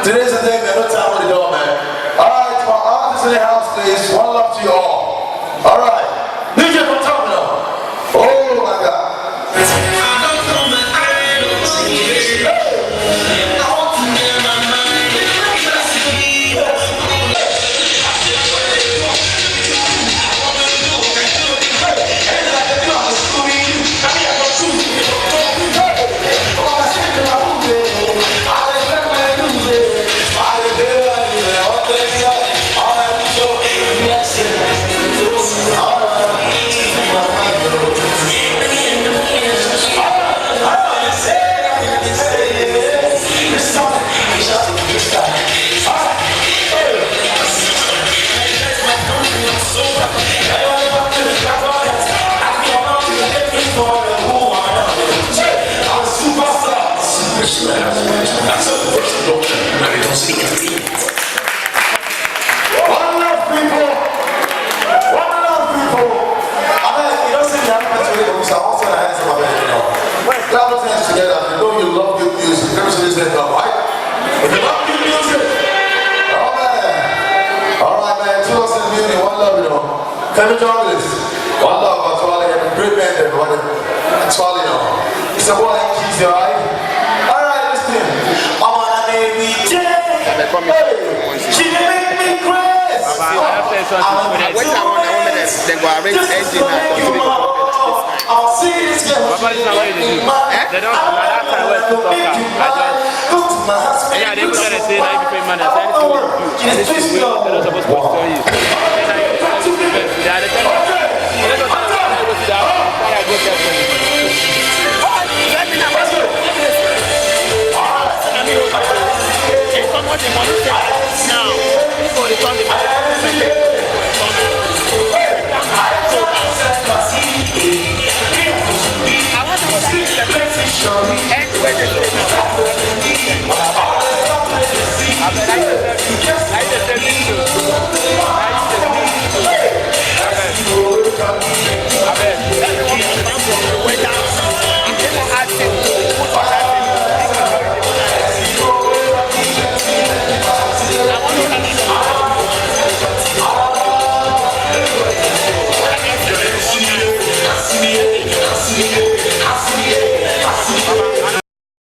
Today's the day, man. No time with the door, man. Alright, my artists in the house, please. One love to you all. Alright. DJ from Terminal. Oh my God. Can we join this? One love, that's all I have. Great band, everybody. That's all you know. It's a boy like keys, alright? Alright, listen. I wanna baby J. Hey, she make me crazy. I'll see this girl. They don't know that time where to talk. Yeah, they put that say that you pay money. And this is real. They're not supposed to tell you. I